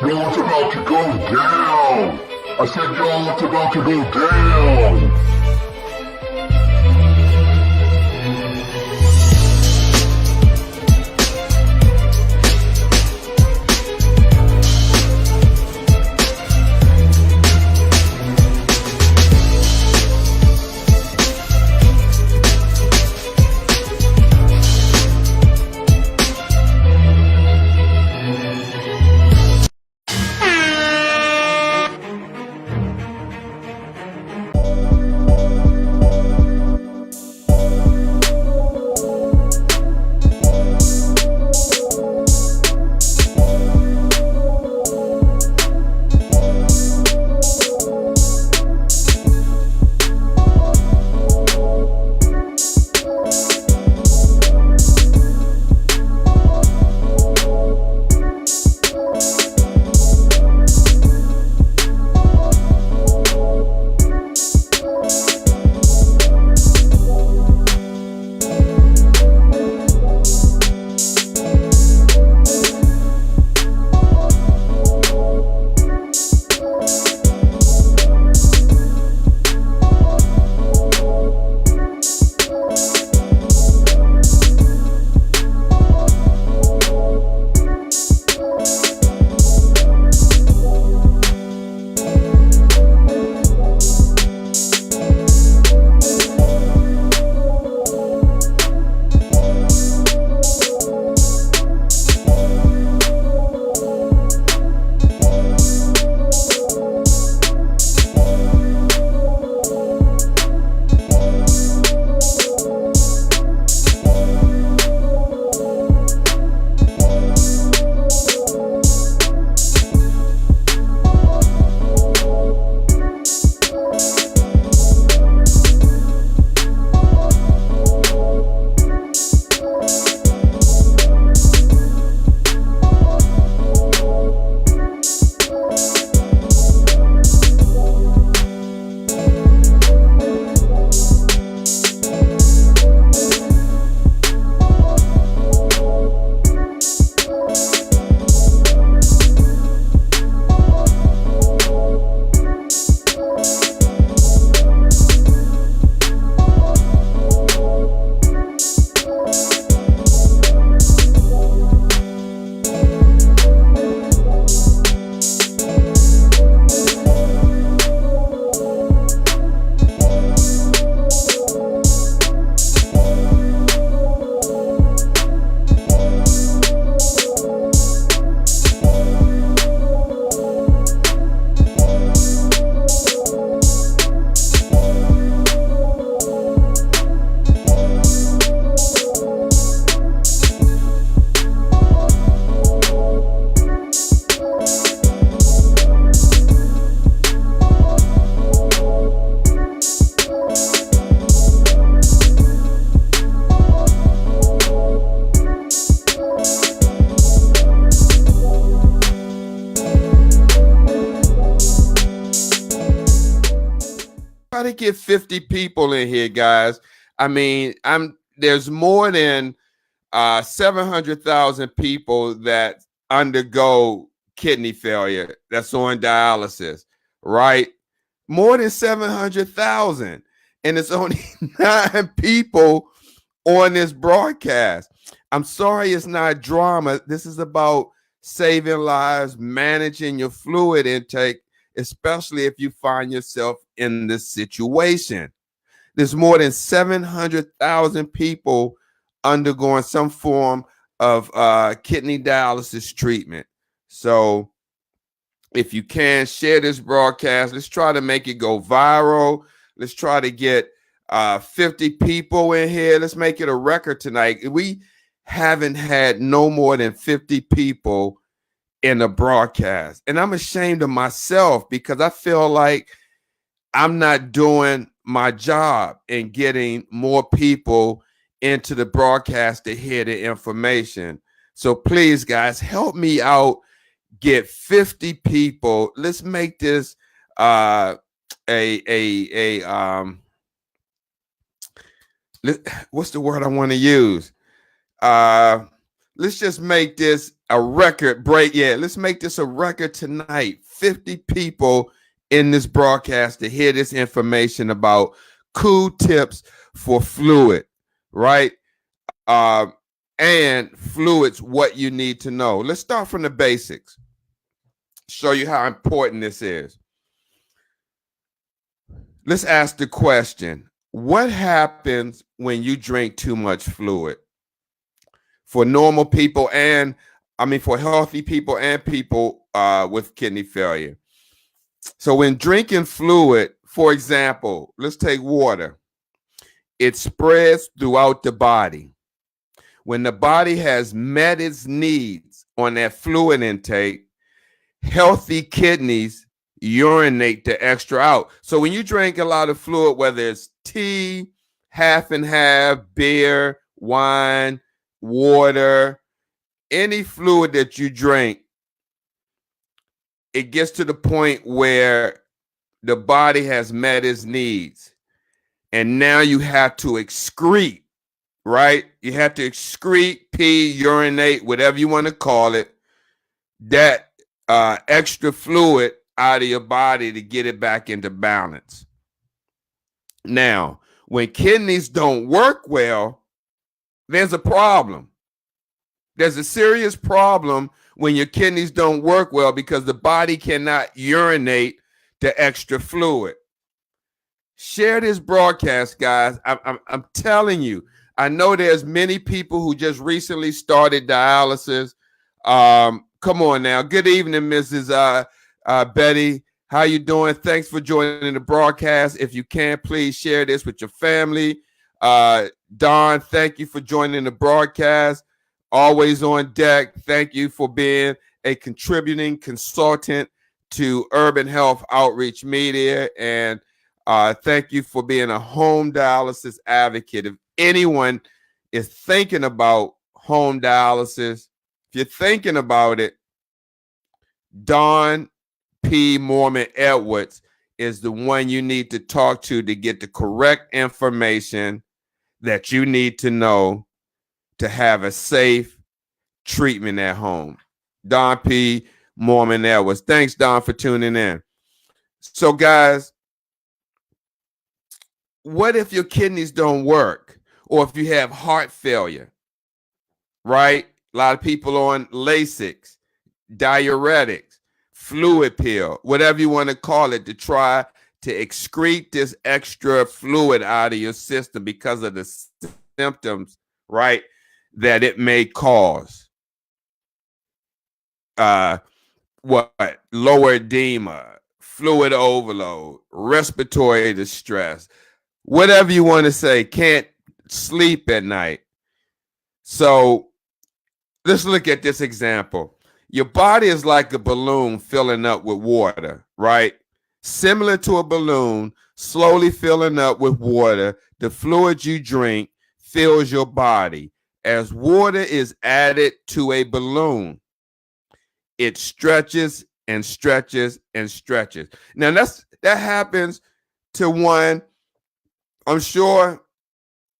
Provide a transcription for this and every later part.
Yo, it's about to go down. I said, yo, it's about to go down. Try to get 50 people in here, guys. I mean, there's more than 700,000 people that undergo kidney failure that's on dialysis, right? More than 700,000. And it's only 9 people on this broadcast. I'm sorry it's not drama. This is about saving lives, managing your fluid intake, especially if you find yourself in this situation. There's more than 700,000 people undergoing some form of kidney dialysis treatment. So if you can, share this broadcast. Let's try to make it go viral. Let's try to get 50 people in here. Let's make it a record tonight. We haven't had no more than 50 people in a broadcast. And I'm ashamed of myself because I feel like I'm not doing my job in getting more people into the broadcast to hear the information. So please, guys, help me out. Get 50 people. Let's make this what's the word I want to use? let's just make this a record break. Yeah, let's make this a record tonight. 50 people in this broadcast to hear this information about cool tips for fluid, right? And fluids, what you need to know. Let's start from the basics. Show you how important this is. Let's ask the question, what happens when you drink too much fluid? For normal people and, for healthy people and people with kidney failure. So when drinking fluid, for example, let's take water. It spreads throughout the body. When the body has met its needs on that fluid intake, healthy kidneys urinate the extra out. So when you drink a lot of fluid, whether it's tea, half and half, beer, wine, water, any fluid that you drink, it gets to the point where the body has met its needs. And now you have to excrete, right? You have to excrete, pee, urinate, whatever you want to call it, that extra fluid out of your body to get it back into balance. Now, when kidneys don't work well, there's a problem. There's a serious problem when your kidneys don't work well because the body cannot urinate the extra fluid. Share this broadcast, guys. I'm telling you, I know there's many people who just recently started dialysis. Come on now. Good evening, Mrs. Betty. How you doing? Thanks for joining the broadcast. If you can, please share this with your family. Don, thank you for joining the broadcast. Always on deck. Thank you for being a contributing consultant to Urban Health Outreach Media. And thank you for being a home dialysis advocate. If anyone is thinking about home dialysis, if you're thinking about it, Don P. Mormon Edwards is the one you need to talk to get the correct information that you need to know to have a safe treatment at home. Don P. Mormon Edwards. Thanks, Don, for tuning in. So, guys, what if your kidneys don't work? Or if you have heart failure, right? A lot of people on Lasix, diuretics, fluid pill, whatever you want to call it, to try to excrete this extra fluid out of your system because of the symptoms, right, that it may cause. Lower edema, fluid overload, respiratory distress, whatever you want to say, can't sleep at night. So let's look at this example. Your body is like a balloon filling up with water, right? Similar to a balloon, slowly filling up with water. The fluid you drink fills your body. As water is added to a balloon, it stretches and stretches and stretches. Now that happens to one. I'm sure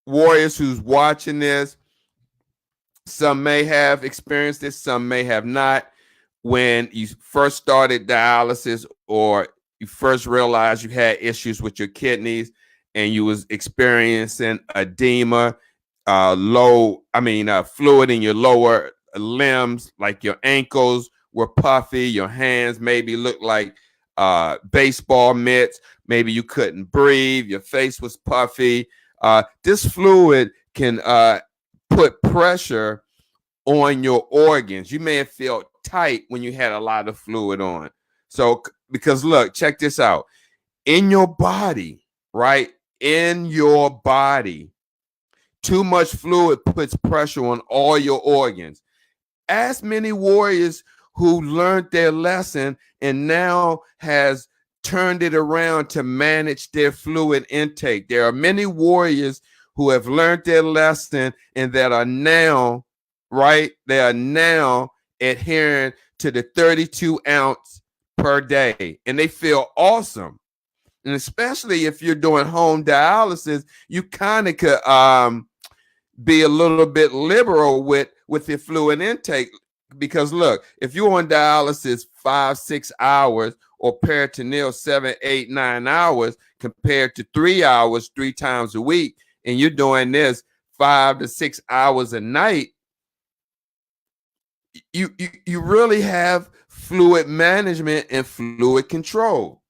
warriors who's watching this, some may have experienced this, some may have not. When you first started dialysis or you first realized you had issues with your kidneys and you was experiencing edema, fluid in your lower limbs, like your ankles were puffy, your hands maybe looked like baseball mitts, maybe you couldn't breathe, your face was puffy. This fluid can put pressure on your organs. You may have felt tight when you had a lot of fluid on. So, because look, check this out. In your body, right? In your body, too much fluid puts pressure on all your organs. As many warriors who learned their lesson and now has turned it around to manage their fluid intake. There are many warriors who have learned their lesson and that are now, right? They are now adhering to the 32 ounce per day, and they feel awesome. And especially if you're doing home dialysis, you kind of could be a little bit liberal with your fluid intake, because look, if you're on dialysis 5-6 hours or peritoneal 7, 8, 9 hours compared to 3 hours 3 times a week, and you're doing this 5 to 6 hours a night, you really have fluid management and fluid control.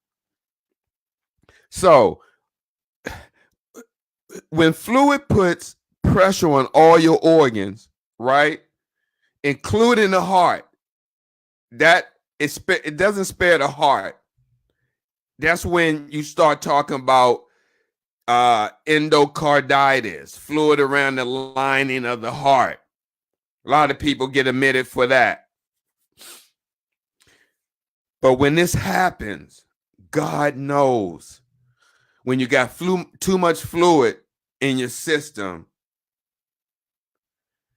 So when fluid puts pressure on all your organs, right, including the heart, it doesn't spare the heart. That's when you start talking about endocarditis, fluid around the lining of the heart. A lot of people get admitted for that. But when this happens, God knows, when you got too much fluid in your system,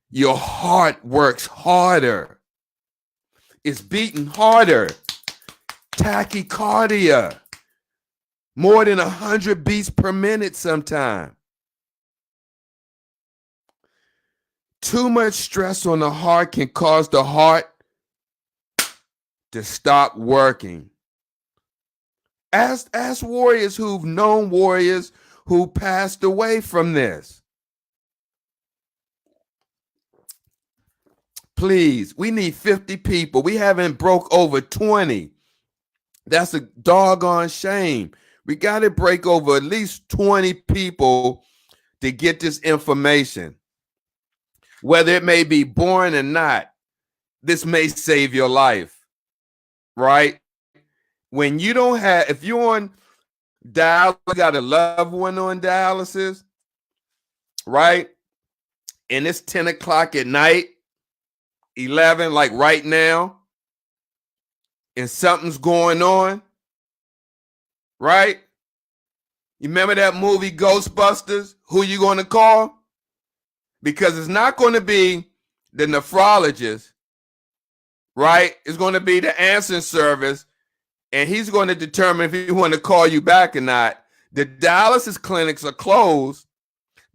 your heart works harder. It's beating harder. Tachycardia, more than 100 beats per minute sometimes. Too much stress on the heart can cause the heart to stop working. Ask warriors who've known warriors who passed away from this. Please, we need 50 people. We haven't broke over 20. That's a doggone shame. We got to break over at least 20 people to get this information. Whether it may be boring or not, this may save your life, right? When you don't have, if you're on dialysis, you got a loved one on dialysis, right? And it's 10 o'clock at night, 11, like right now, and something's going on, right? You remember that movie Ghostbusters? Who you going to call? Because it's not going to be the nephrologist, right? It's going to be the answering service, and he's going to determine if he want to call you back or not. The dialysis clinics are closed.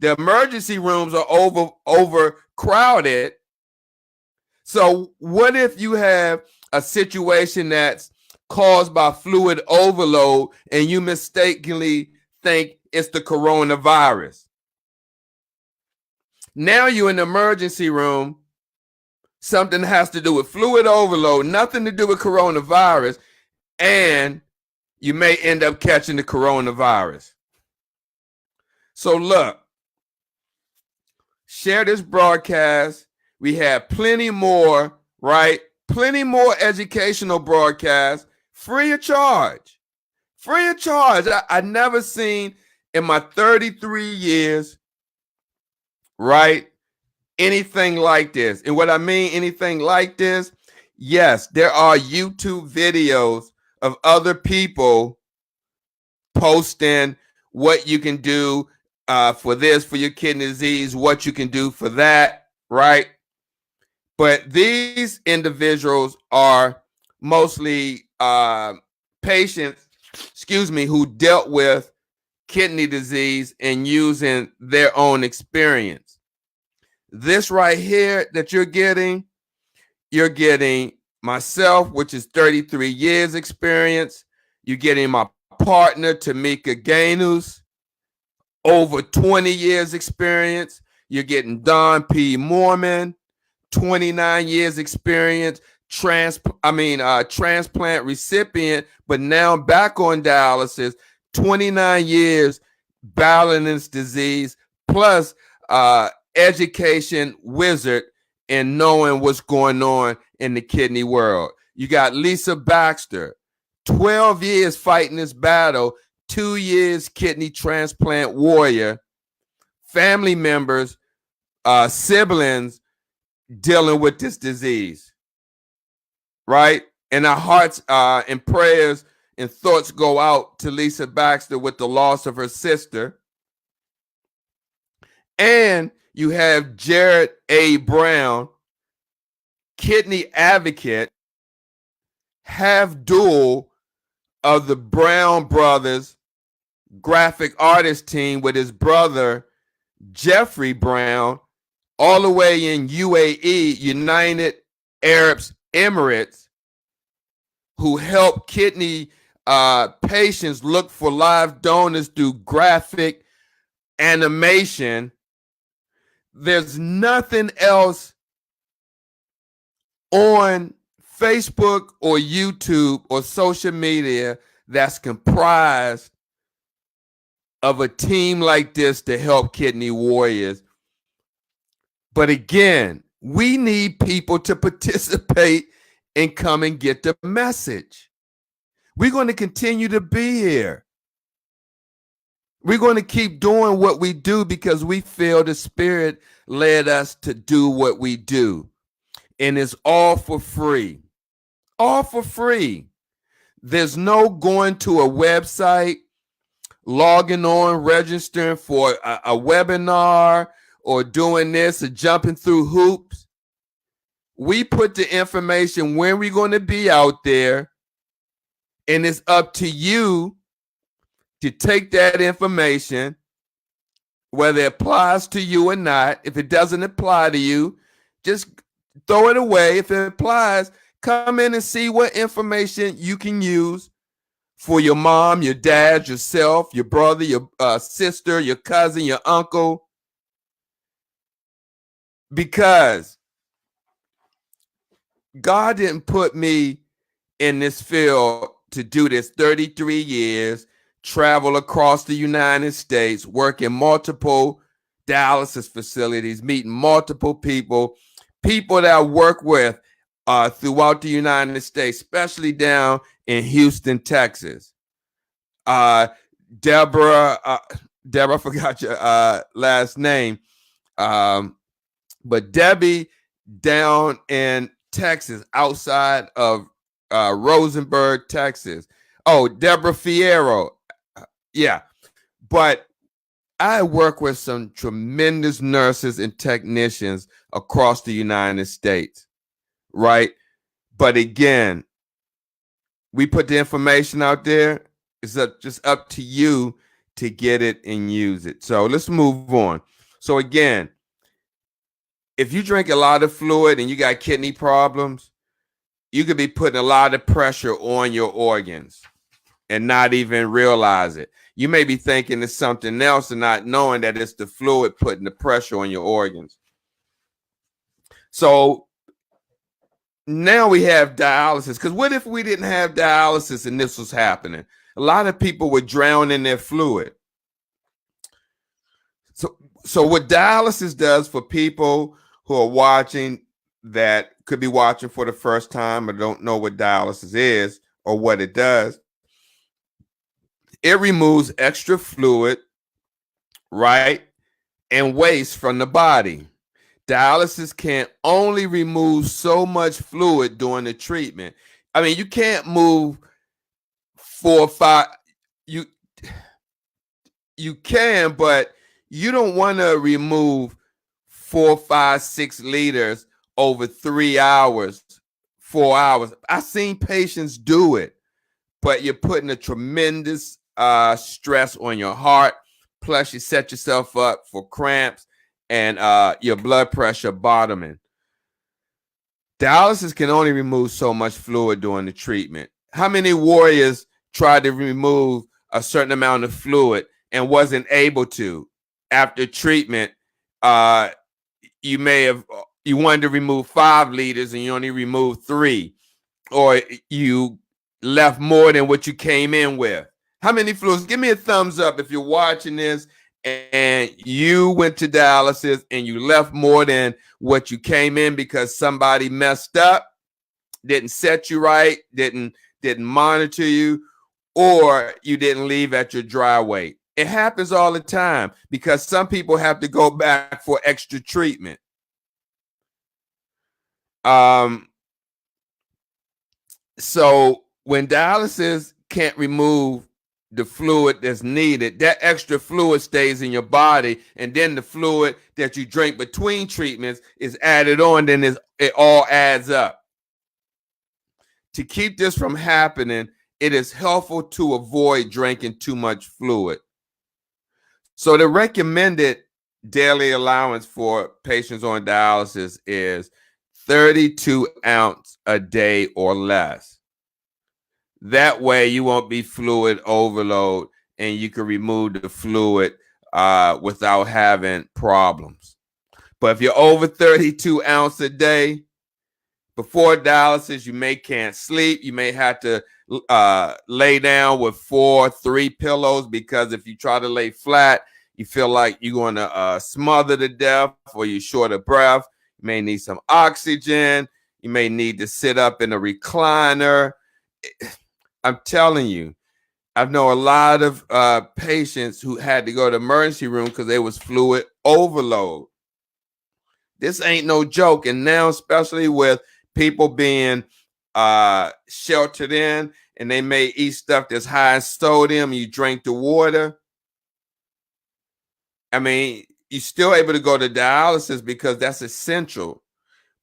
The emergency rooms are overcrowded. So what if you have a situation that's caused by fluid overload and you mistakenly think it's the coronavirus? Now you're in the emergency room. Something has to do with fluid overload, nothing to do with coronavirus, and you may end up catching the coronavirus. So look, share this broadcast. We have plenty more, right? Plenty more educational broadcasts, free of charge. Free of charge. I never seen in my 33 years, right, anything like this. And what I mean anything like this, yes, there are YouTube videos of other people posting what you can do for this, for your kidney disease, what you can do for that, right? But these individuals are mostly patients, who dealt with kidney disease and using their own experience. This right here that you're getting myself, which is 33 years experience. You're getting my partner, Tamika Gainus, over 20 years experience. You're getting Don P. Mormon, 29 years experience, transplant recipient, but now back on dialysis, 29 years battling this disease, plus education wizard and knowing what's going on in the kidney world. You got Lisa Baxter, 12 years fighting this battle, 2 years kidney transplant warrior, family members, siblings dealing with this disease, right? And our hearts and prayers and thoughts go out to Lisa Baxter with the loss of her sister. And you have Jared A. Brown, kidney advocate, half dual of the Brown Brothers graphic artist team with his brother, Jeffrey Brown, all the way in UAE, United Arab Emirates, who help kidney patients look for live donors through graphic animation. There's nothing else on Facebook or YouTube or social media that's comprised of a team like this to help kidney warriors. But again, we need people to participate and come and get the message. We're going to continue to be here. We're going to keep doing what we do because we feel the Spirit led us to do what we do. And it's all for free. All for free. There's no going to a website, logging on, registering for a webinar, or doing this or jumping through hoops. We put the information when we're going to be out there, and it's up to you to take that information, whether it applies to you or not. If it doesn't apply to you, just throw it away. If it applies, come in and see what information you can use for your mom, your dad, yourself, your brother, your sister, your cousin, your uncle. Because God didn't put me in this field to do this 33 years, travel across the United States, work in multiple dialysis facilities, meeting multiple people that I work with throughout the United States, especially down in Houston, Texas. Deborah, I forgot your last name. But Debbie down in Texas, outside of Rosenberg, Texas. Oh, Deborah Fierro. Yeah. But I work with some tremendous nurses and technicians across the United States, right? But again, we put the information out there. It's just up to you to get it and use it. So let's move on. So again, if you drink a lot of fluid and you got kidney problems, you could be putting a lot of pressure on your organs and not even realize it. You may be thinking it's something else and not knowing that it's the fluid putting the pressure on your organs. So now we have dialysis. Because what if we didn't have dialysis and this was happening? A lot of people would drown in their fluid. So what dialysis does for people who are watching that could be watching for the first time or don't know what dialysis is or what it does, it removes extra fluid, right, and waste from the body. Dialysis can only remove so much fluid during the treatment. I mean, you can't move 4 or 5. You can, but you don't want to remove 4, 5, 6 liters over 3 hours, 4 hours. I've seen patients do it, but you're putting a tremendous stress on your heart. Plus, you set yourself up for cramps and your blood pressure bottoming. Dialysis can only remove so much fluid during the treatment. How many warriors tried to remove a certain amount of fluid and wasn't able to? After treatment, you wanted to remove 5 liters and you only removed 3, or you left more than what you came in with. How many fluids? Give me a thumbs up if you're watching this and you went to dialysis and you left more than what you came in because somebody messed up, didn't set you right, didn't monitor you, or you didn't leave at your dry weight. It happens all the time because some people have to go back for extra treatment. So when dialysis can't remove the fluid that's needed, that extra fluid stays in your body, and then the fluid that you drink between treatments is added on, then it all adds up. To keep this from happening, it is helpful to avoid drinking too much fluid. So the recommended daily allowance for patients on dialysis is 32 ounces a day or less. That way you won't be fluid overload and you can remove the fluid without having problems. But if you're over 32 ounces a day, before dialysis, you can't sleep. You may have to lay down with 3 pillows, because if you try to lay flat, you feel like you're going to smother to death, or you're short of breath. You may need some oxygen. You may need to sit up in a recliner. I'm telling you, I know a lot of patients who had to go to the emergency room because they was fluid overload. This ain't no joke. And now, especially with people being sheltered in, and they may eat stuff that's high in sodium, you drink the water. I mean, you're still able to go to dialysis because that's essential.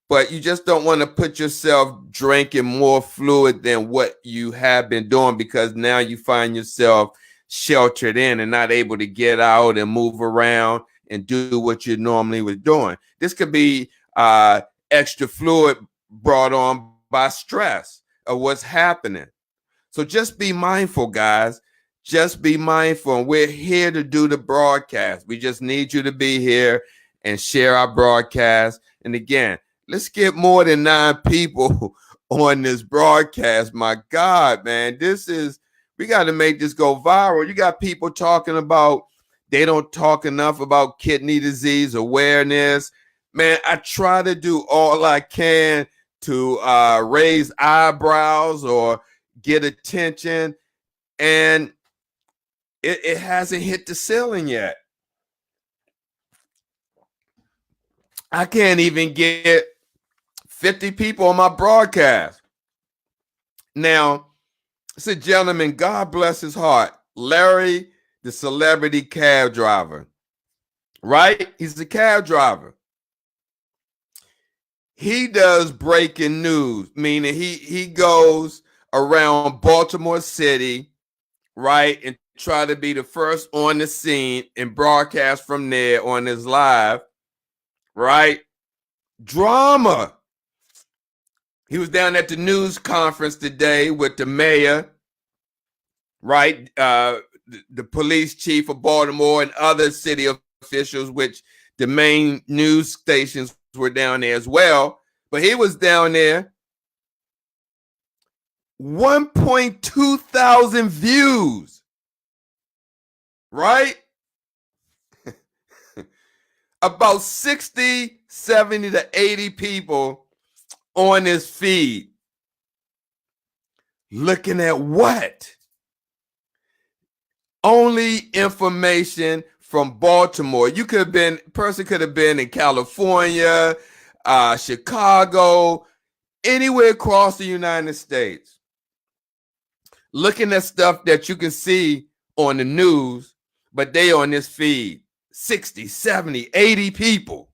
But you just don't want to put yourself drinking more fluid than what you have been doing, because now you find yourself sheltered in and not able to get out and move around and do what you normally was doing. This could be extra fluid brought on by stress of what's happening. So just be mindful, guys. Just be mindful. And we're here to do the broadcast. We just need you to be here and share our broadcast. And again, let's get more than 9 people on this broadcast. My God, man, we got to make this go viral. You got people talking about, they don't talk enough about kidney disease awareness. Man, I try to do all I can to raise eyebrows or get attention, and it hasn't hit the ceiling yet. I can't even get 50 people on my broadcast. Now, it's a gentleman, God bless his heart, Larry, the celebrity cab driver, right? He's a cab driver. He does breaking news, meaning he goes around Baltimore City, right, and try to be the first on the scene and broadcast from there on his live, right? Drama. He was down at the news conference today with the mayor, right? The police chief of Baltimore and other city officials, which the main news stations were down there as well. But he was down there. 1.2 thousand views, right? About 60, 70 to 80 people on his feed. Looking at what? Only information from Baltimore. Person could have been in California, Chicago, anywhere across the United States. Looking at stuff that you can see on the news, but they on this feed. 60, 70, 80 people.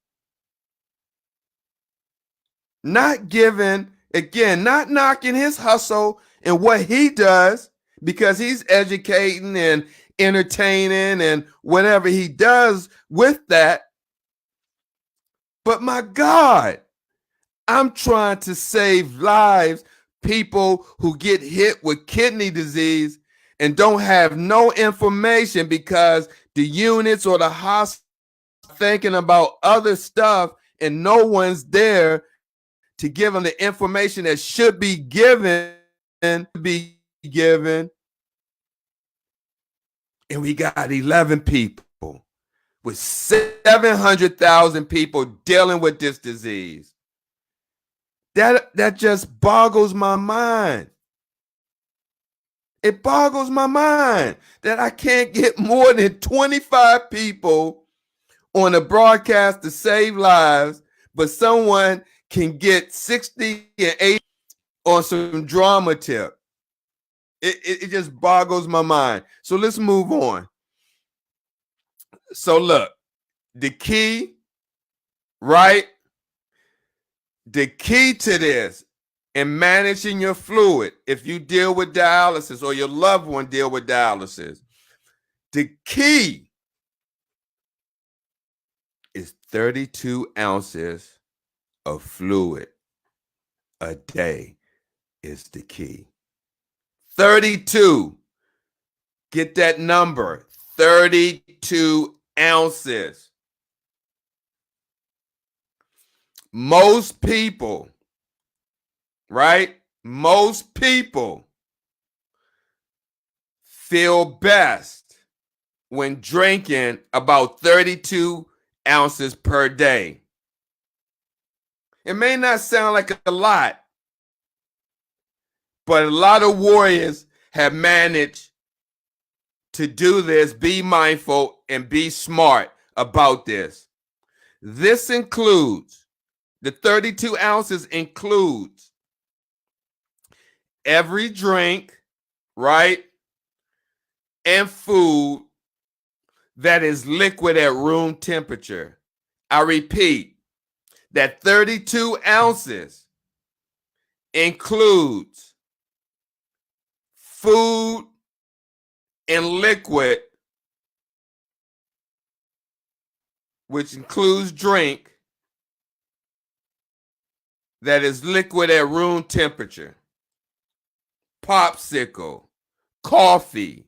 Not knocking his hustle and what he does, because he's educating and entertaining and whatever he does with that. But my God, I'm trying to save lives, people who get hit with kidney disease and don't have no information because the units or the hospital are thinking about other stuff, and no one's there to give them the information that should be given. And we got 11 people with 700,000 people dealing with this disease. That just boggles my mind. It boggles my mind that I can't get more than 25 people on a broadcast to save lives, but someone can get 60 and 80 on some drama tip. It just boggles my mind. So let's move on. So look, the key, right? The key to this in managing your fluid, if you deal with dialysis or your loved one deal with dialysis, the key 32 ounces of fluid a day is the key. 32. Get that number. 32 ounces. Most people, right? Most people feel best when drinking about 32 ounces per day. It may not sound like a lot, but a lot of warriors have managed to do this. Be mindful and be smart about this. This includes, the 32 ounces includes every drink, right, and food that is liquid at room temperature. I repeat, that 32 ounces includes food and liquid, which includes drink, that is liquid at room temperature. Popsicle, coffee,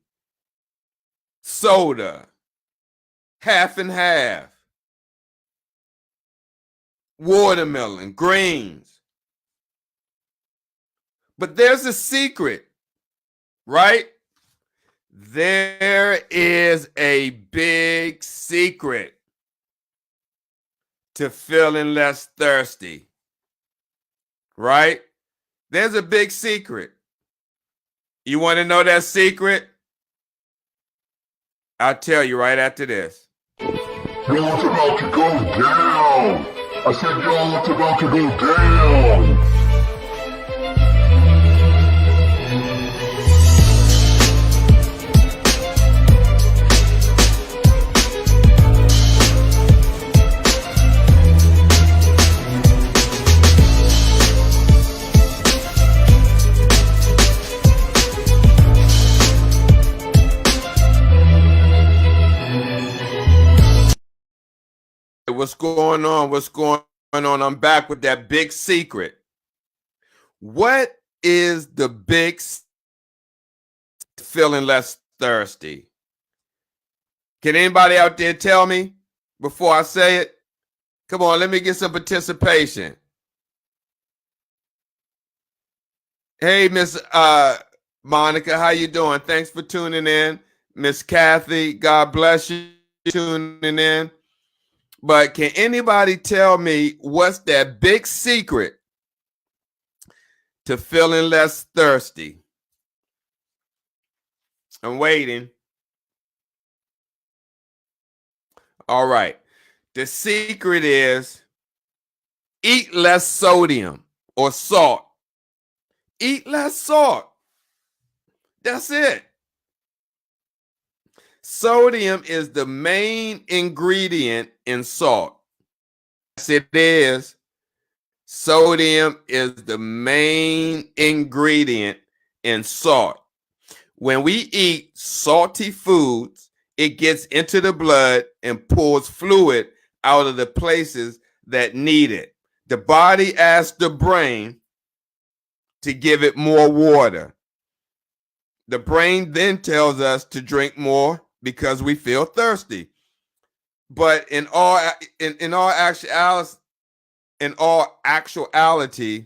soda, half and half, watermelon, greens. But there's a secret, right? There is a big secret to feeling less thirsty, right? There's a big secret. You want to know that secret? I'll tell you right after this. Yo, it's about to go down. I said, yo, it's about to go down. What's going on? What's going on? I'm back with that big secret. What is the big feeling less thirsty? Can anybody out there tell me before I say it? Come on, let me get some participation. Hey, Miss Monica, how you doing? Thanks for tuning in. Miss Kathy, God bless you tuning in. But can anybody tell me what's that big secret to feeling less thirsty? I'm waiting. All right. The secret is eat less sodium or salt. Eat less salt. That's it. Sodium is the main ingredient in salt. Yes, it is. Sodium is the main ingredient in salt. When we eat salty foods, it gets into the blood and pulls fluid out of the places that need it. The body asks the brain to give it more water. The brain then tells us to drink more because we feel thirsty. But in all actuality,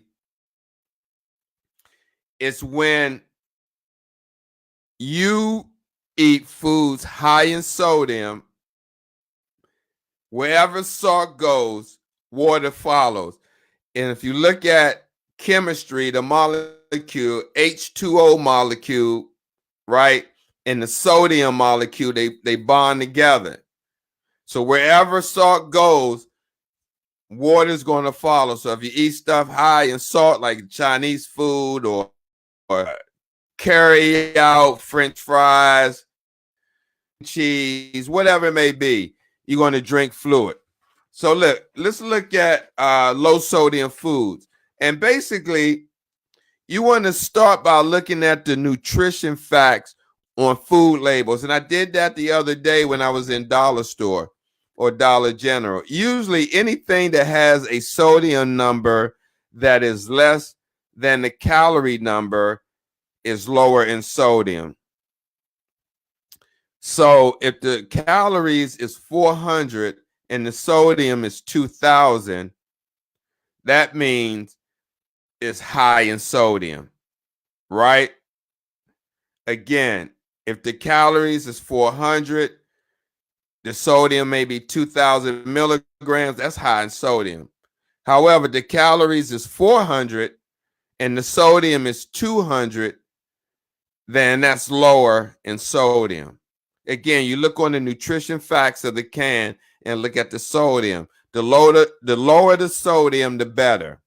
it's when you eat foods high in sodium, wherever salt goes, water follows. And if you look at chemistry, the molecule, H2O molecule, right, and the sodium molecule, they bond together. So wherever salt goes, water is going to follow. So if you eat stuff high in salt, like Chinese food or carry out French fries, cheese, whatever it may be, you're going to drink fluid. So let's look at low sodium foods. And basically, you want to start by looking at the nutrition facts on food labels. And I did that the other day when I was in dollar store. or Dollar General. Usually anything that has a sodium number that is less than the calorie number is lower in sodium. So if the calories is 400 and the sodium is 2000, that means it's high in sodium, right? Again, if the calories is 400, the sodium may be 2000 milligrams, that's high in sodium. However, the calories is 400 and the sodium is 200, then that's lower in sodium. Again, you look on the nutrition facts of the can and look at the sodium. The lower the sodium, the better.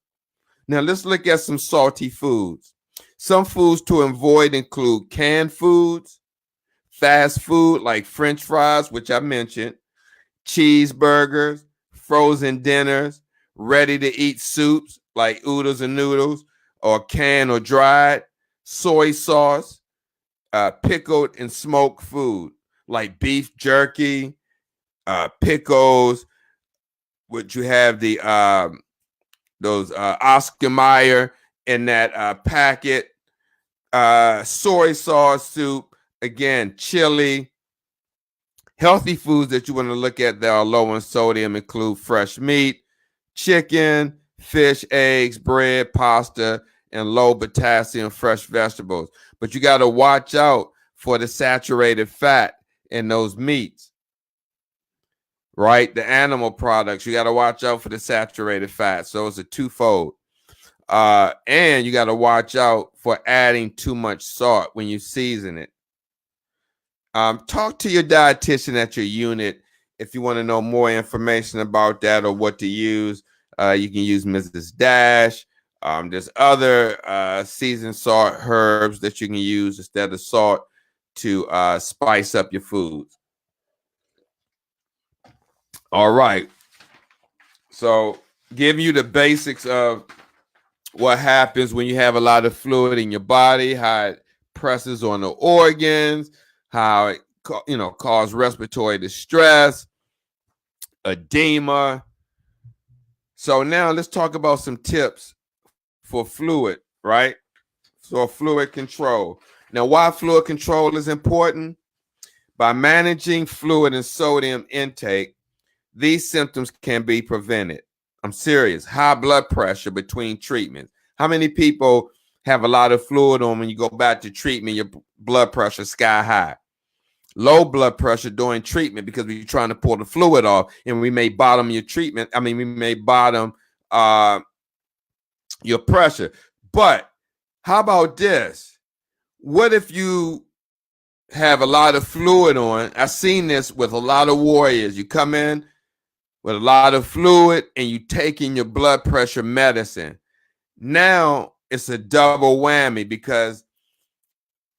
Now let's look at some salty foods. Some foods to avoid include canned foods, fast food like French fries, which I mentioned, cheeseburgers, frozen dinners, ready-to-eat soups like oodles and noodles, or canned or dried, soy sauce, pickled and smoked food like beef jerky, pickles, which you have the those Oscar Mayer in that packet, soy sauce soup, again, chili. Healthy foods that you want to look at that are low in sodium include fresh meat, chicken, fish, eggs, bread, pasta, and low potassium fresh vegetables. But you got to watch out for the saturated fat in those meats, right? The animal products, you got to watch out for the saturated fat. So it's a twofold. And you got to watch out for adding too much salt when you season it. Talk to your dietitian at your unit if you want to know more information about that or what to use. You can use Mrs. Dash. There's other seasoned salt herbs that you can use instead of salt to spice up your foods. All right. So giving you the basics of what happens when you have a lot of fluid in your body, how it presses on the organs, how it causes respiratory distress, edema. So now let's talk about some tips for fluid, right? So fluid control. Now, why fluid control is important? By managing fluid and sodium intake, these symptoms can be prevented. I'm serious. High blood pressure between treatments. How many people have a lot of fluid on when you go back to treatment, your blood pressure sky high? Low blood pressure during treatment because we're trying to pull the fluid off, and we may bottom your treatment. We may bottom your pressure. But how about this? What if you have a lot of fluid on? I've seen this with a lot of warriors. You come in with a lot of fluid and you taking your blood pressure medicine. Now it's a double whammy because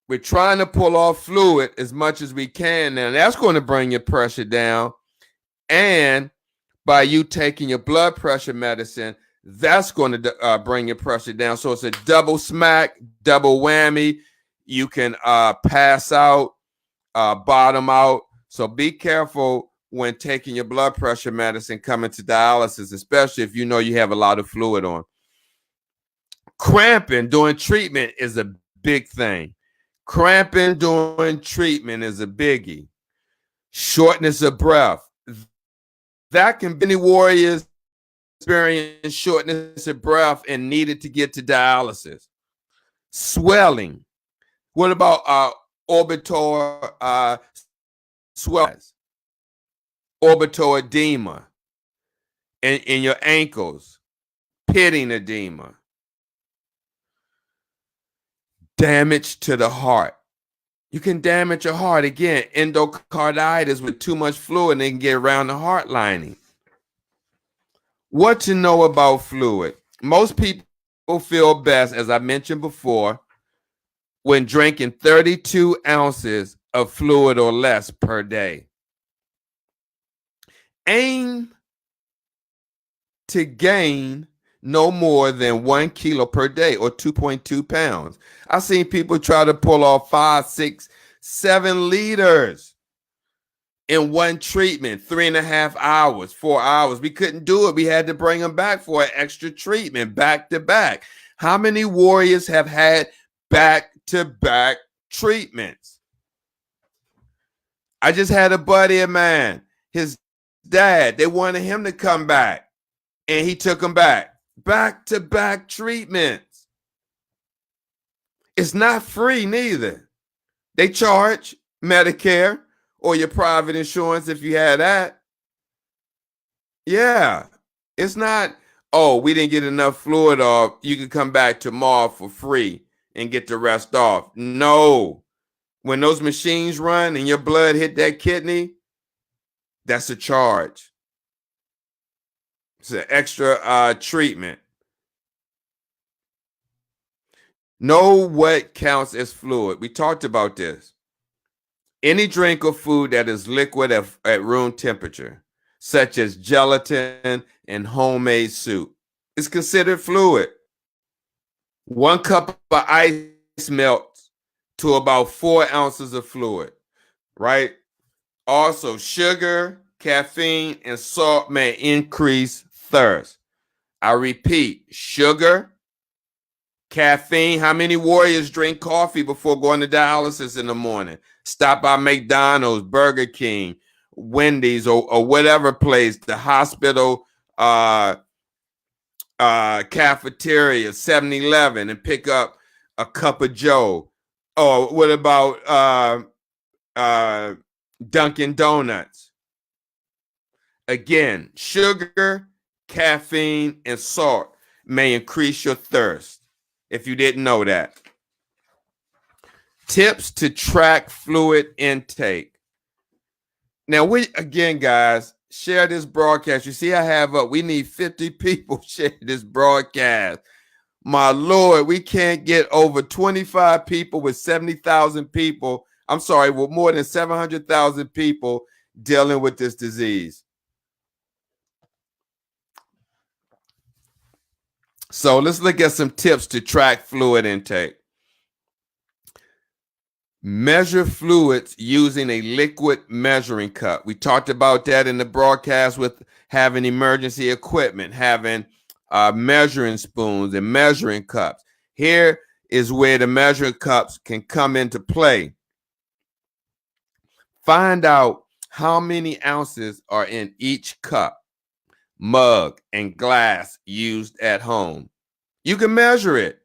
we're trying to pull off fluid as much as we can. Now that's going to bring your pressure down. And by you taking your blood pressure medicine, that's going to bring your pressure down. So it's a double smack, double whammy. You can pass out, bottom out. So be careful when taking your blood pressure medicine coming to dialysis, especially if you know you have a lot of fluid on. Cramping during treatment is a big thing. Cramping during treatment is a biggie. Shortness of breath. That can be many warriors experience shortness of breath and needed to get to dialysis. Swelling. What about orbital swelling? Orbital edema in your ankles. Pitting edema. Damage to the heart. You can damage your heart. Again, endocarditis with too much fluid, and they can get around the heart lining. What to know about fluid? Most people feel best, as I mentioned before, when drinking 32 ounces of fluid or less per day. Aim to gain no more than 1 kilo per day or 2.2 pounds. I've seen people try to pull off 5, 6, 7 liters in one treatment, 3.5 hours, 4 hours. We couldn't do it. We had to bring them back for an extra treatment back to back. How many warriors have had back-to-back treatments? I just had a buddy of mine, his dad, they wanted him to come back, and he took him back. Back-to-back treatments. It's not free neither. They charge Medicare or your private insurance if you had that. Yeah, it's not, oh, we didn't get enough fluid off, you can come back tomorrow for free and get the rest off. No. When those machines run and your blood hit that kidney, that's a charge. It's an extra treatment. Know what counts as fluid. We talked about this. Any drink or food that is liquid at room temperature, such as gelatin and homemade soup, is considered fluid. 1 cup of ice melts to about 4 ounces of fluid, right? Also, sugar, caffeine, and salt may increase thirst. I repeat, sugar, caffeine. How many warriors drink coffee before going to dialysis in the morning? Stop by McDonald's, Burger King, Wendy's, or whatever place, the hospital cafeteria, 7-Eleven, and pick up a cup of Joe. Or what about Dunkin' Donuts? Again, sugar, caffeine, and salt may increase your thirst if you didn't know that. Tips to track fluid intake. Now, again, guys, share this broadcast. You see, I have we need 50 people share this broadcast. My Lord, we can't get over 25 people with 70,000 people. I'm sorry, with more than 700,000 people dealing with this disease. So let's look at some tips to track fluid intake. Measure fluids using a liquid measuring cup. We talked about that in the broadcast with having emergency equipment, having measuring spoons and measuring cups. Here is where the measuring cups can come into play. Find out how many ounces are in each cup, mug, and glass used at home. You can measure it.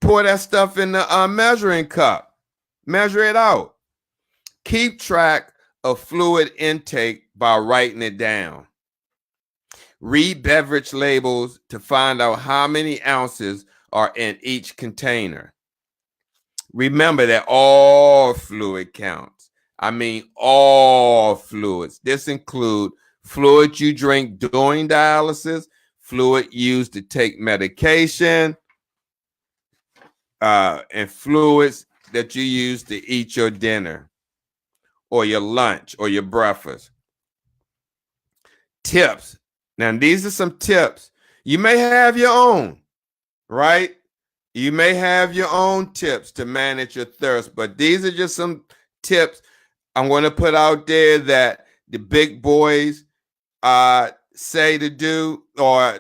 Pour that stuff in the measuring cup. Measure it out. Keep track of fluid intake by writing it down. Read beverage labels to find out how many ounces are in each container. Remember that all fluid counts. I mean, all fluids. This includes fluid you drink during dialysis, fluid used to take medication, and fluids that you use to eat your dinner or your lunch or your breakfast. Tips. Now, these are some tips. You may have your own, right? You may have your own tips to manage your thirst, but these are just some tips I'm going to put out there that the big boys say to do or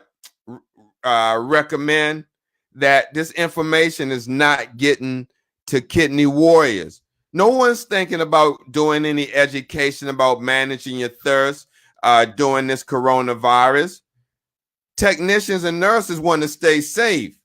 recommend, that this information is not getting to kidney warriors. No one's thinking about doing any education about managing your thirst during this coronavirus. Technicians and nurses want to stay safe.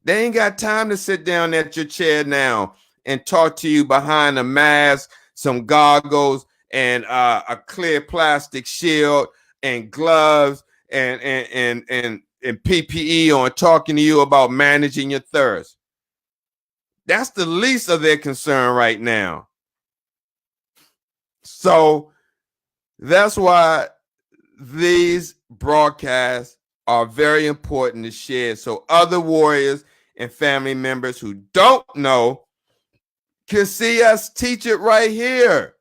They ain't got time to sit down at your chair now and talk to you behind a mask, some goggles, and a clear plastic shield and gloves and PPE on, talking to you about managing your thirst. That's the least of their concern right now. So that's why these broadcasts are very important to share, so other warriors and family members who don't know can see us teach it right here.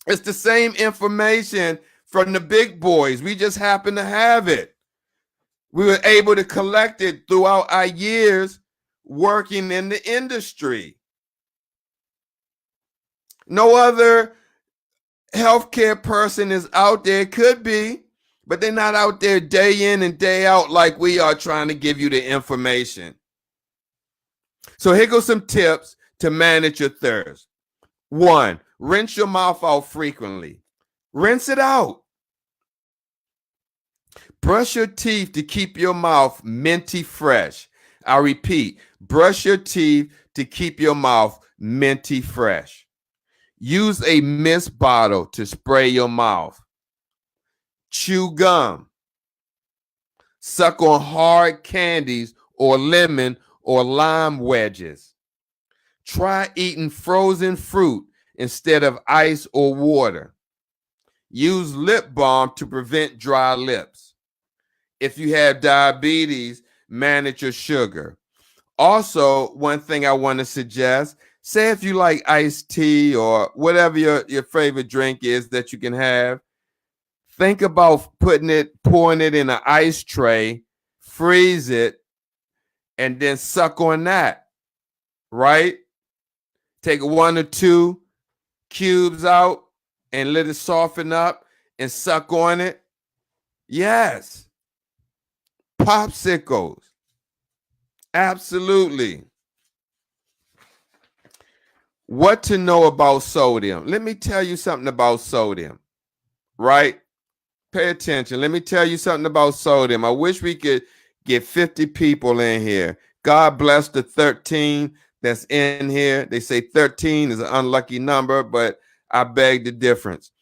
It's the same information from the big boys. We just happen to have it. We were able to collect it throughout our years working in the industry. No other healthcare person is out there, could be, but they're not out there day in and day out like we are trying to give you the information. So here goes some tips to manage your thirst. 1, rinse your mouth out frequently. Rinse it out. Brush your teeth to keep your mouth minty fresh. I repeat, brush your teeth to keep your mouth minty fresh. Use a mist bottle to spray your mouth. Chew gum. Suck on hard candies or lemon or lime wedges. Try eating frozen fruit instead of ice or water. Use lip balm to prevent dry lips. If you have diabetes, manage your sugar. Also, one thing I want to suggest, say if you like iced tea or whatever your favorite drink is that you can have, think about pouring it in an ice tray, freeze it, and then suck on that, right? Take 1 or 2 cubes out and let it soften up and suck on it. Yes. Popsicles. Absolutely. What to know about sodium? Let me tell you something about sodium, right? Pay attention. Let me tell you something about sodium. I wish we could get 50 people in here. God bless the 13 that's in here. They say 13 is an unlucky number, but I beg the difference.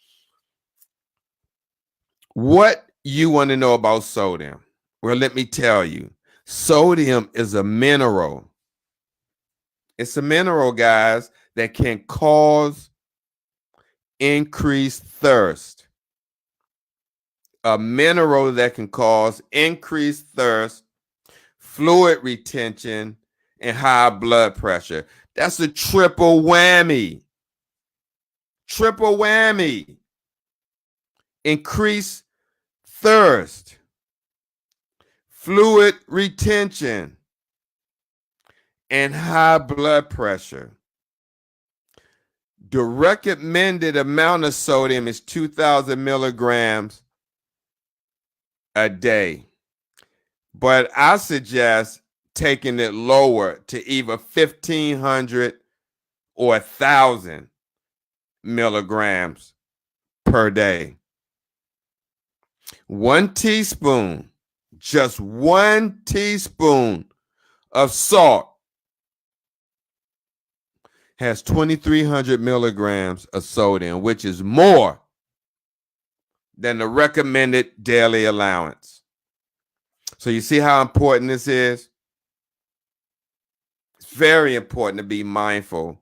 What you want to know about sodium? Well, let me tell you. Sodium is a mineral. It's a mineral, guys, that can cause increased thirst. A mineral that can cause increased thirst, fluid retention, and high blood pressure. That's a triple whammy. Triple whammy. Increased thirst, fluid retention, and high blood pressure. The recommended amount of sodium is 2,000 milligrams a day. But I suggest taking it lower to either 1,500 or 1,000 milligrams per day. 1 teaspoon, just 1 teaspoon of salt has 2,300 milligrams of sodium, which is more than the recommended daily allowance. So you see how important this is? It's very important to be mindful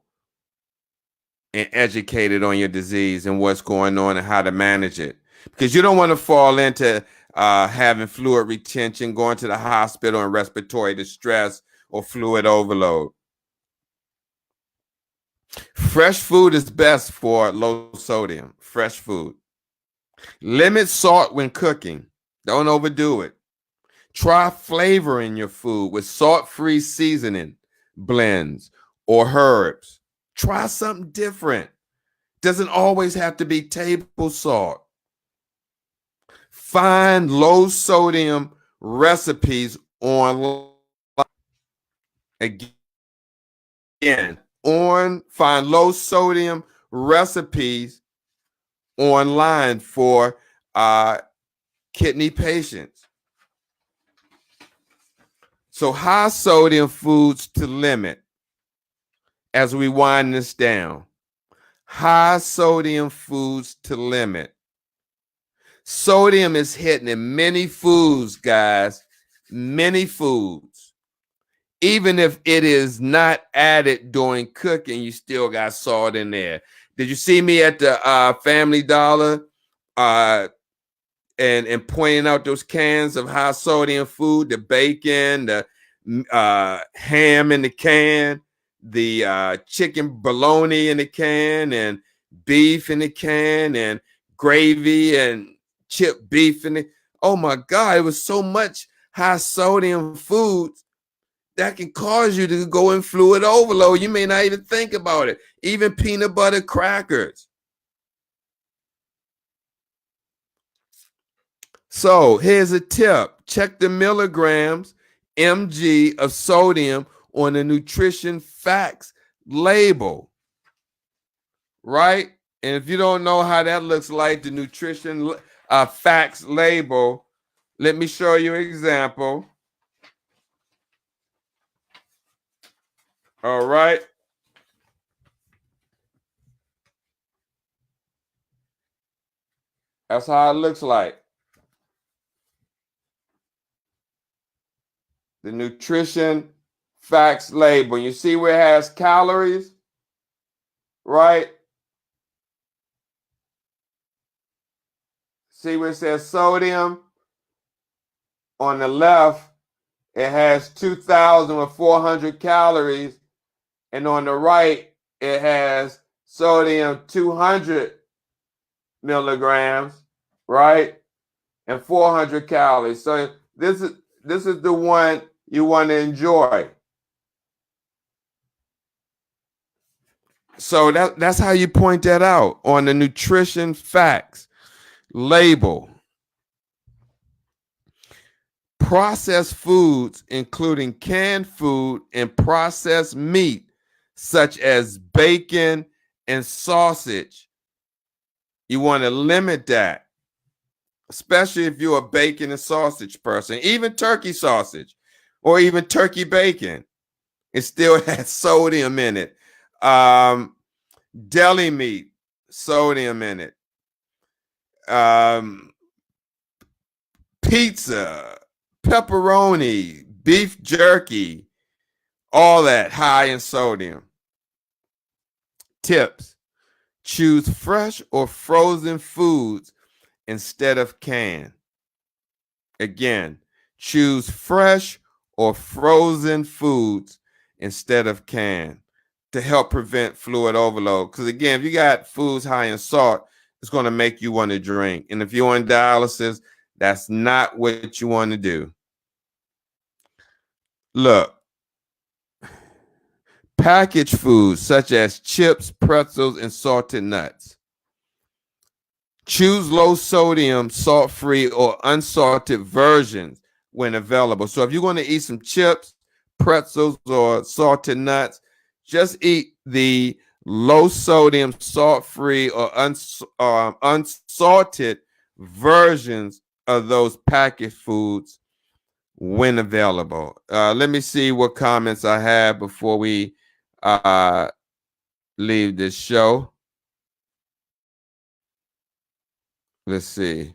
and educated on your disease and what's going on and how to manage it. Because you don't want to fall into having fluid retention, going to the hospital and respiratory distress or fluid overload. Fresh food is best for low sodium. Fresh food. Limit salt when cooking. Don't overdo it. Try flavoring your food with salt-free seasoning blends or herbs. Try something different. Doesn't always have to be table salt. Find low sodium recipes online. Find low sodium recipes online for kidney patients. So high sodium foods to limit as we wind this down. High sodium foods to limit. Sodium is hidden in many foods, guys. Many foods. Even if it is not added during cooking, you still got salt in there. Did you see me at the Family Dollar and pointing out those cans of high sodium food, the bacon, the ham in the can, the chicken bologna in the can, and beef in the can, and gravy and chipped beef in it. Oh my God, it was so much high sodium foods that can cause you to go in fluid overload. You may not even think about it. Even peanut butter crackers. So here's a tip. Check the milligrams mg of sodium on the nutrition facts label, right? And if you don't know how that looks like, the nutrition facts label, let me show you an example. All right. That's how it looks like. The nutrition facts label. You see where it has calories, right? See where it says sodium? On the left, it has 2,400 calories. And on the right, it has sodium 200 milligrams, right? And 400 calories. So this is the one you want to enjoy. So that's how you point that out on the nutrition facts label. Processed foods, including canned food and processed meat, such as bacon and sausage. You want to limit that, especially if you're a bacon and sausage person, even turkey sausage or even turkey bacon. It still has sodium in it. Deli meat, sodium in it. Pizza, pepperoni, beef jerky, all that high in sodium. Tips: choose fresh or frozen foods instead of canned. Again, choose fresh or frozen foods instead of canned to help prevent fluid overload. Because again, if you got foods high in salt, it's going to make you want to drink. And if you're on dialysis, that's not what you want to do. Look, packaged foods such as chips, pretzels, and salted nuts. Choose low sodium, salt-free, or unsalted versions when available. So if you're going to eat some chips, pretzels, or salted nuts, just eat the low sodium, salt-free, or unsalted versions of those packaged foods when available. Let me see what comments I have before we leave this show. Let's see.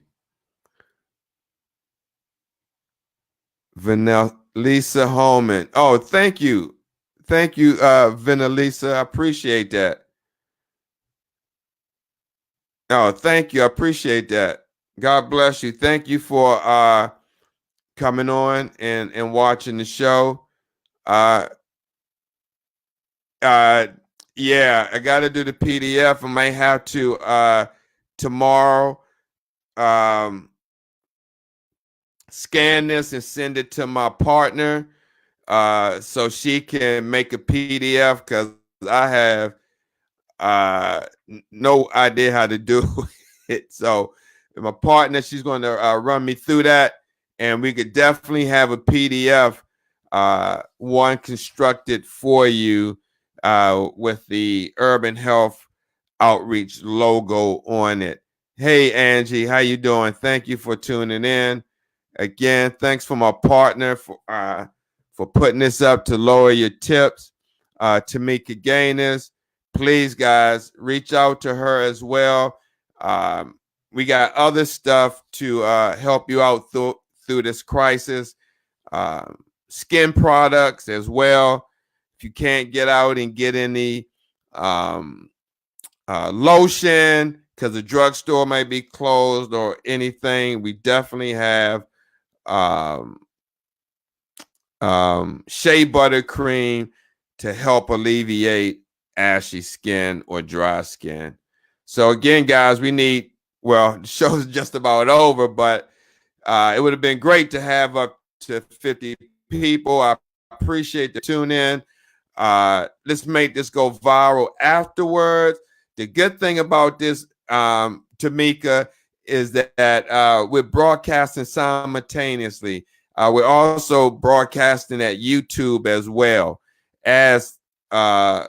Vanessa Holman. Oh, thank you. Thank you, Vanessa. I appreciate that. Oh, thank you. I appreciate that. God bless you. Thank you for coming on and watching the show. Yeah, I got to do the PDF. I might have to tomorrow scan this and send it to my partner so she can make a PDF, because I have no idea how to do it. So my partner, she's going to run me through that, and we could definitely have a PDF one constructed for you with the Urban Health Outreach logo on it. Hey, Angie, how you doing? Thank you for tuning in. Again, thanks for my partner for putting this up to lower your tips. Tamika Gaines, please, guys, reach out to her as well. We got other stuff to help you out through this crisis. Skin products as well. If you can't get out and get any lotion because the drugstore might be closed or anything, we definitely have shea butter cream to help alleviate ashy skin or dry skin. So again, guys, we need, well, the show's just about over, but it would have been great to have up to 50 people. I appreciate the tune in. Let's make this go viral afterwards. The good thing about this, Tamika, is that we're broadcasting simultaneously. We're also broadcasting at YouTube as well as Urban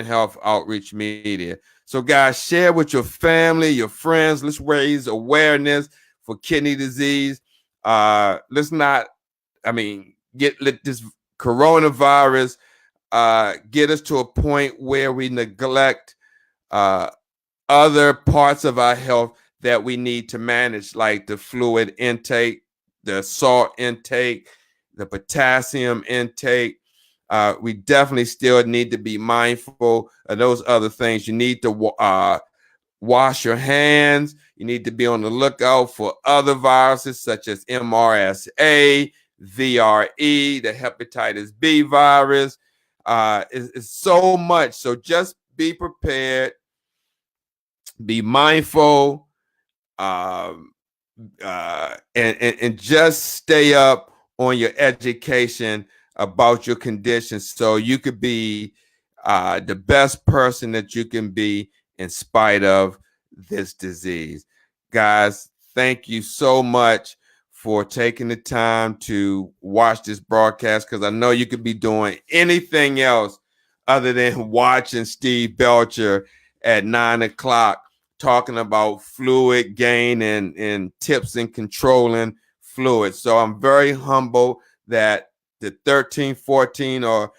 Health Outreach Media. So, guys, share with your family, your friends. Let's raise awareness for kidney disease. Let's not, let this coronavirus get us to a point where we neglect other parts of our health that we need to manage, like the fluid intake, the salt intake, the potassium intake. We definitely still need to be mindful of those other things. You need to wash your hands. You need to be on the lookout for other viruses such as MRSA, VRE, the hepatitis B virus. It's so much. So just be prepared, be mindful, and just stay up on your education about your condition so you could be the best person that you can be in spite of this disease. Guys, thank you so much for taking the time to watch this broadcast, because I know you could be doing anything else other than watching Steve Belcher at 9 o'clock talking about fluid gain and tips in controlling fluid. So I'm very humble that the 13, 14, or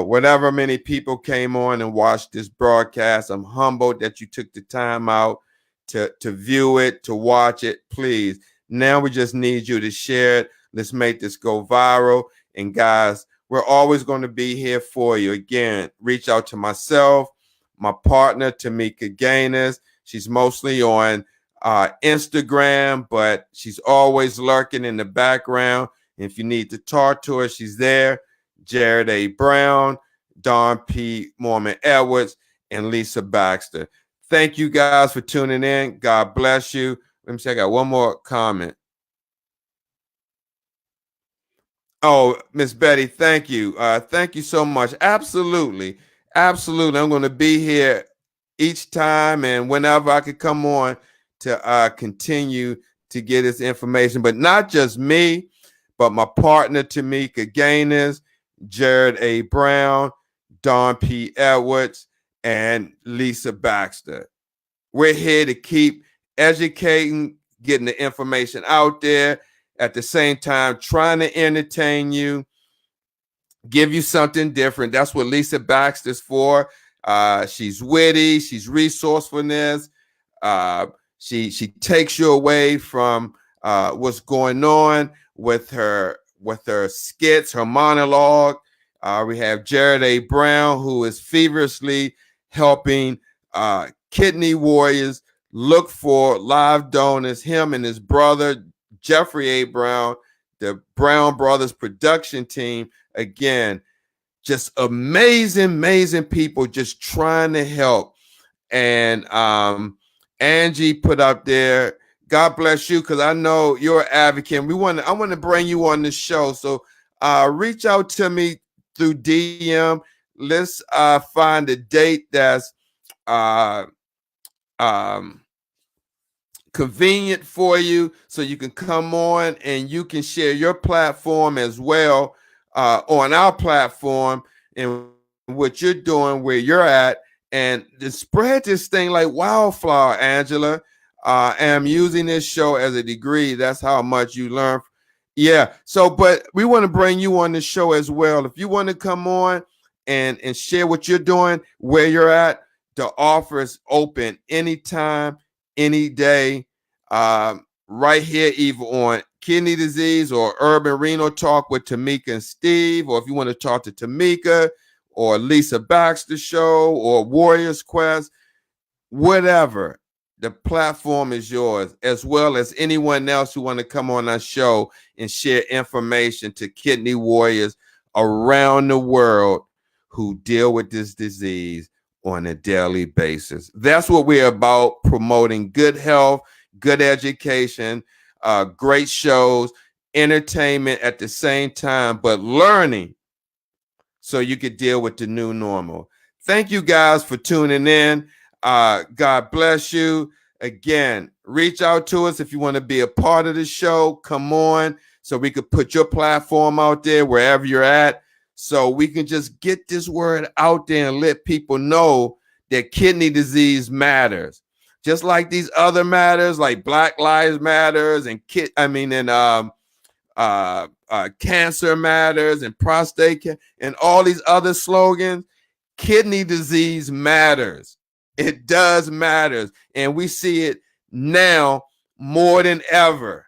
whatever many people came on and watched this broadcast. I'm humbled that you took the time out to view it, to watch it. Please, now we just need you to share it. Let's make this go viral. And guys, we're always going to be here for you. Again, reach out to myself, my partner, Tamika Gaines. She's mostly on Instagram, but she's always lurking in the background. If you need to talk to her, she's there. Jared A. Brown, Don P. Mormon Edwards, and Lisa Baxter. Thank you guys for tuning in. God bless you. Let me see. I got one more comment. Oh, Miss Betty, thank you. Thank you so much. Absolutely. Absolutely. I'm going to be here each time and whenever I could come on to continue to get this information. But not just me, but my partner, Tamika Gaines, Jared A. Brown, Don P. Edwards, and Lisa Baxter. We're here to keep educating, getting the information out there, at the same time trying to entertain you, give you something different. That's what Lisa Baxter's for. She's witty, she's resourcefulness. She takes you away from what's going on with her skits, her monologue. We have Jared A. Brown, who is feverishly helping kidney warriors look for live donors. Him and his brother, Jeffrey A. Brown, the Brown Brothers production team. Again, just amazing people just trying to help. And Angie put up there, God bless you, because I know you're an advocate. I want to bring you on the show. So reach out to me through DM. Let's find a date that's convenient for you, so you can come on and you can share your platform as well on our platform and what you're doing, where you're at, and to spread this thing like wildflower. Angela, I'm using this show as a degree. That's how much you learn. Yeah. So, but we want to bring you on the show as well. If you want to come on and share what you're doing, where you're at, the offer is open anytime, any day, right here, either on kidney disease or urban renal talk with Tamika and Steve, or if you want to talk to Tamika or Lisa Baxter show or Warriors Quest, whatever, the platform is yours, as well as anyone else who want to come on our show and share information to kidney warriors around the world who deal with this disease on a daily basis. That's what we're about, promoting good health, good education, great shows, entertainment at the same time, but learning so you could deal with the new normal. Thank you guys for tuning in. God bless you. Again, reach out to us if you want to be a part of the show. Come on, so we could put your platform out there wherever you're at, so we can just get this word out there and let people know that kidney disease matters. Just like these other matters, like Black Lives Matters and cancer matters and prostate and all these other slogans. Kidney disease matters. It does matter. And we see it now more than ever.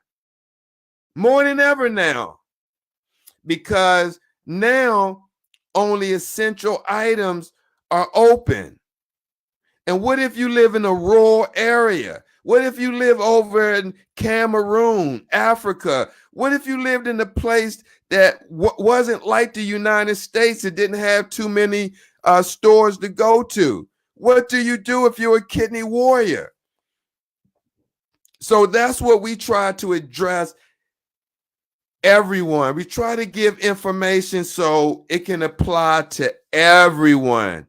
More than ever now. Because now only essential items are open. And what if you live in a rural area? What if you live over in Cameroon, Africa? What if you lived in a place that wasn't like the United States? It didn't have too many stores to go to. What do you do if you're a kidney warrior? So that's what we try to address everyone. We try to give information so it can apply to everyone.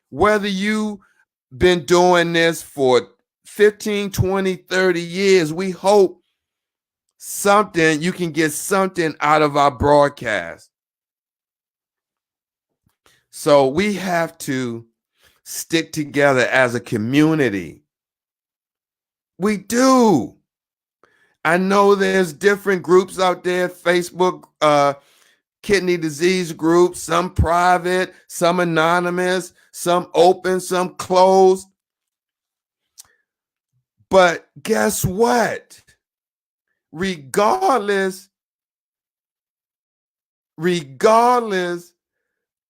Whether you've been doing this for 15, 20, 30 years, we hope you can get something out of our broadcast. So we have to stick together as a community. We do. I know there's different groups out there, Facebook kidney disease groups, some private, some anonymous, some open, some closed. But guess what? Regardless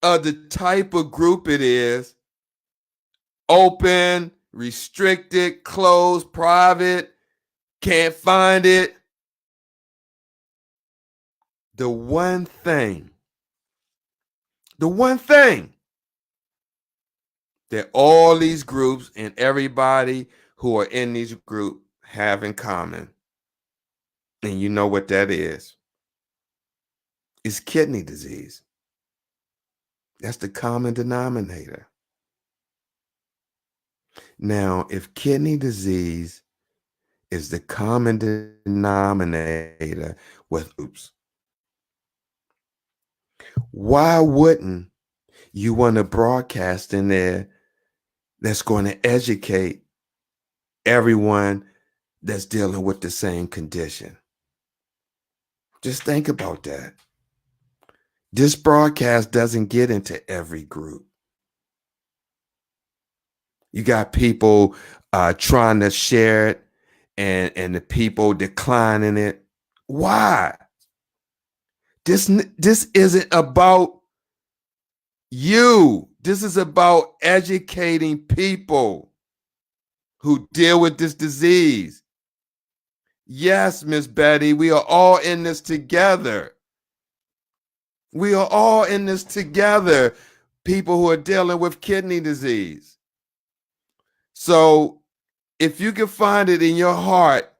of the type of group it is, open, restricted, closed, private, can't find it. The one thing that all these groups and everybody who are in these groups have in common, and you know what that is kidney disease. That's the common denominator. Now, if kidney disease is the common denominator with why wouldn't you want to broadcast in there that's going to educate everyone that's dealing with the same condition? Just think about that. This broadcast doesn't get into every group. You got people trying to share it and the people declining it. Why? This isn't about you. This is about educating people who deal with this disease. Yes, Miss Betty, we are all in this together. We are all in this together, people who are dealing with kidney disease. So if you can find it in your heart,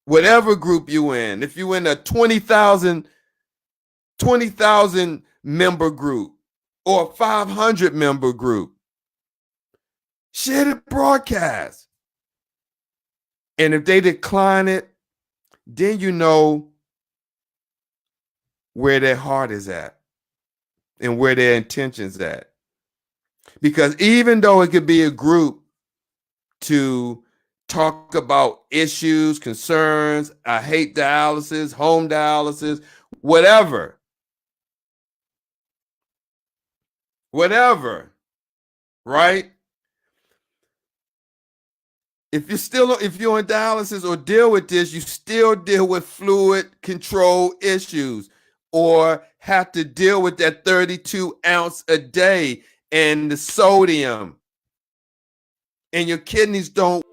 whatever group you're in, if you're in a 20,000 member group or 500 member group, share the broadcast. And if they decline it, then you know where their heart is at and where their intention's at. Because even though it could be a group to talk about issues, concerns, I hate dialysis, home dialysis, whatever, right? If you're in dialysis or deal with this, you still deal with fluid control issues or have to deal with that 32 ounce a day and the sodium. And your kidneys don't